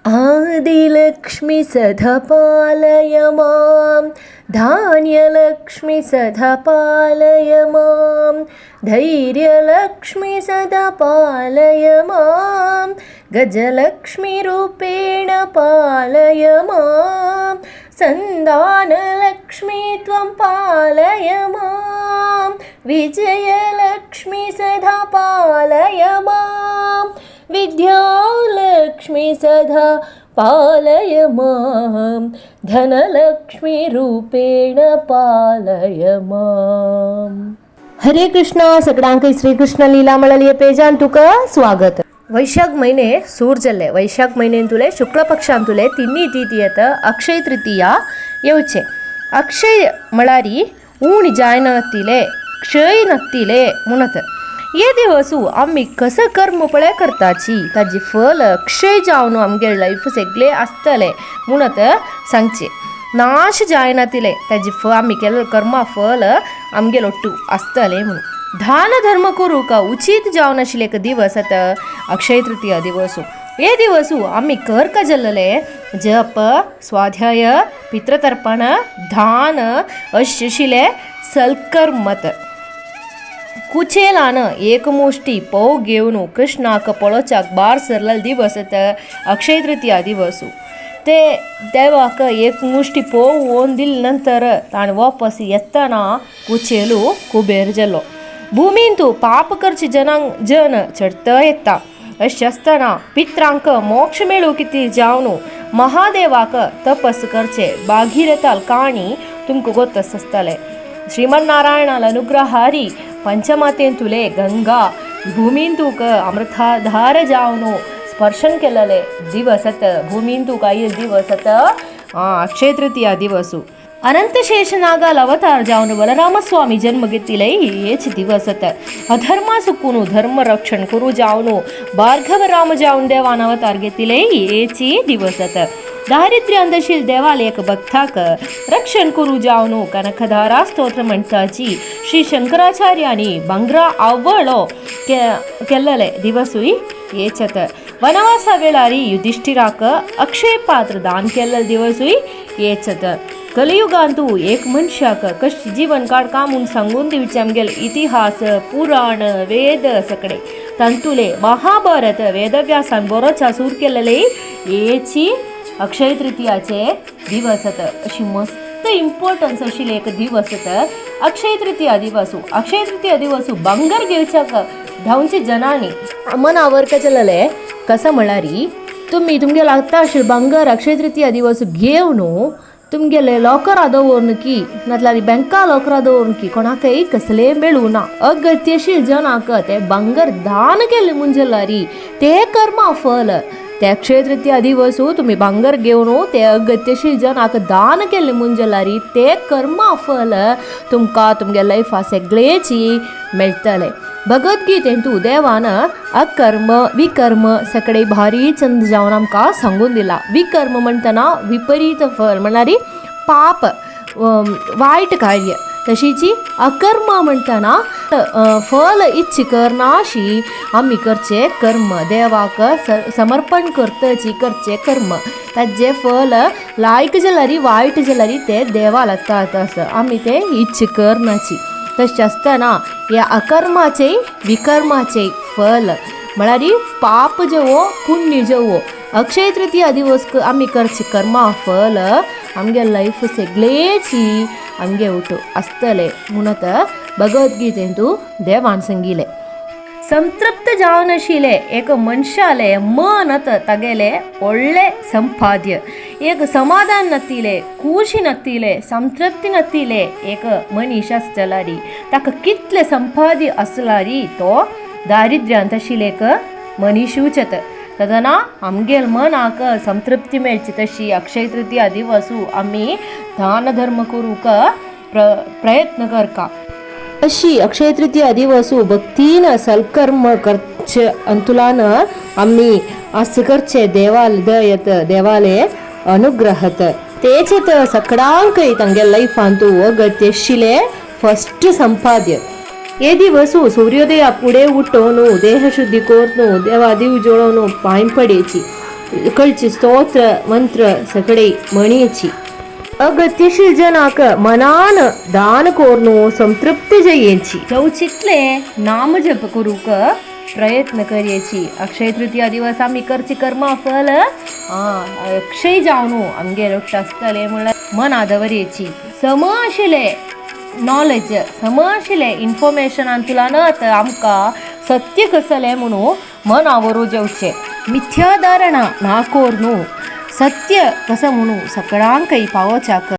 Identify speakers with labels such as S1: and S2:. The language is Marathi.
S1: आदिलक्ष्मी सदा पालय मां, धान्यलक्ष्मी सदा पालय मां, धैर्यलक्ष्मी सदा पालय मां, गजलक्ष्मी रूपेण पालय मां, संदानलक्ष्मी त्वं पालय मां, विजयलक्ष्मी सदा पालय मां, विद्यालक्ष्मी सदा पालय मां, धनलक्ष्मी रूपेण पालय मां. हरे कृष्ण. सगळ्यांक श्री कृष्ण लीला मळलिये पेजान तुका स्वागत. वैशाख महिने सूर जाल्ले. वैशाख महिनेन तुले शुक्ल पक्षान तुले तिन्नी तिथी येता अक्षय तृतीया येवचे. अक्षय म्हळ्यारी ऊण जाय नसतिले, क्षय नसतिले म्हणत. ये दिवसू आम्ही कसं कर्म पळय करताची ताजी फल अक्षय जावन आमगे लाईफ सगळे आसतले म्हणत सांगचे. नाश जायना तिले ताजी आम्ही केलेलं कर्मा फल आमगे लोट्टू आसतले म्हणून. दान धर्म करूक उचित जावन आशिल्ले एक दिवस आता अक्षय तृतीया दिवसू. हे दिवसू आम्ही कर्क जल्लले जप, स्वाध्याय, पितृतर्पण, दान अशिले सल्कर्मत. कुचेलान एक मुष्टी पोव घेवन कृष्णाक पळोवच्याक भायर सरलेले दिवस अक्षय तृतीया दिवसू. ते देवाक एक मुष्टी पोव ओन दिले नंतर ताणें वापस येतना कुचेलू कुबेर जालो. भुमीन तूं पाप करचे जन चढता येता. अशें आसतना पित्रांक मोक्ष मेळूं कितें जावन महादेवाक तपस करचे भागीरथाल काणी तुमकां गोतस आसतलें. श्रीमन्नारायणाल अनुग्रहारी पंचमातेन तुले गंगा भूमीन तुक अमृताधार जावन स्पर्शन केलेले दिवसत भूमीन तुक आयिल्ले दिवसत अक्षय तृतीया दिवसू. अनंत शेषनागाल अवतार जावन बलरामस्वामी जन्म घेतिले हेच दिवसत. अधर्मा सुकून धर्म रक्षण करू जावन भार्गव राम जावन देवान अवतार घेतिले हेच दिवसत. दारिद्र्य अंधशील देवाल एक भक्ताक रक्षण करू जावन कनकधारा स्तोत्र म्हणटाची श्री शंकराचार्यांनी भांगरा आवळो केल्लेले दिवसूय हेचत. वनवासा वेळारी युधिष्ठिराक अक्षय पात्र दान केल्ले दिवसूय हेचत. कलियुगांतू एक मनशाक कशें जीवन काडका म्हूण सांगून दिवचे आमगेले इतिहास, पुराण, वेद सगळे तांतुले महाभारत वेदव्यासान बरोच सूर केलेले हेची अक्षय तृतीयाचे दिवसत. अशी मस्त इम्पॉर्टन्स आशिल्ले एक दिवसत अक्षय तृतीया दिवसू. अक्षय तृतीया दिवसू भांगर घेवच्याक धांवचे जनांनी मनावर केलेले कसं म्हळ्यारी तुम्ही तुमगे लागता आशिल्ले भांगर अक्षय तृतीया दिवस घेवन तुमगेले लॉकरा दवरून की नातल्यार बँका लॉकरा दवरून की कोणाकय कसले मेळूं ना. अगत्यशील जनाक ते भांगर दान केले मुंजलारी ते कर्मा फल. ते अक्षय तृतीया दिवसू तुम्ही भांगर घेवन ते अगत्यशील जनाक दान केले मुंजलारी ते कर्मा फल तुमकां तुमगे लायफा सगळेची मेळटले. भगवद्गीतेन तू देवान अकर्म विकर्म सगळे भारी चंद जावन आमकां सांगून दिला. विकर्म म्हणटना विपरीत फल म्हळ्यार पाप वायट कार्य. तशीची अकर्म म्हणटना फल इच्छ करनाशी आमी करचे कर्म देवाक समर्पण करतची करचे कर्म. ताजे फल लायक जाल्यारी वायट जाल्यारी ते देवाला जाता आमी ते इच्छ करनाची. तशें आसतना ह्या अकर्माचे विकर्माचे फल म्हळ्यार पाप जेवो पुण्य जेवो अक्षय तृतीया दिवस आमी करचे कर्मा फल आमगे लायफ सगळेची आमगे उठ आसतले म्हणत भगवद्गीतेन तू देवान सांगिले. संतृप्त जावन आशिल्ले एक मनशाले मनत तागेले ಒಳ್ಳೆ संपाद्य एक समाधान नसतिले खुशी नसतिले संतृप्ती नसतिले एक मनीस आसतलारी ताका कितले संपाद्य आसलारी तो दारिद्र्यांत आशिल्ले एक मनीसूचत. तदना आमगेल मनाक संतृप्ती मेळची तशी अक्षय तृतीया दिवसू आमी दान धर्म करूक प्रयत्न करका. अशी अक्षय तृतीया दिवसू भक्तीन सल्कर्म करचे अंतुलान आम्ही आस करचे देवाल दयत देवाले अनुग्रहत. तेचेत सगळ्यांकय तांगे लायफांतू अगत्यशिले फस्ट संपाद्य. हे दिवस सूर्योदया पुढे उठोवन देहशुद्धी कोरून देवा दिव जोडोवन पांय पडेची. कळची स्तोत्र मंत्र सगळे म्हणयची. अगत्यशील जनाक मनान दान कोरनो संतृप्ती जयेची. जाऊ चितले नाम जप करूक प्रयत्न करयची. अक्षय तृतीया दिवस आम्ही करची कर्मा फल अक्षय जावनू आमगे लक्ष आसतले म्हणल्यार मना दवरयची. सम आशिल्ले नॉलेज सम आशिल्ले इन्फॉर्मेशनान तुलानत आमकां सत्य कसले म्हणून मन आवरू जेवचे. मिथ्या धारणा ना कोर न्हू सत्य कसं म्हणू सगळ्यांकय पावोच्याक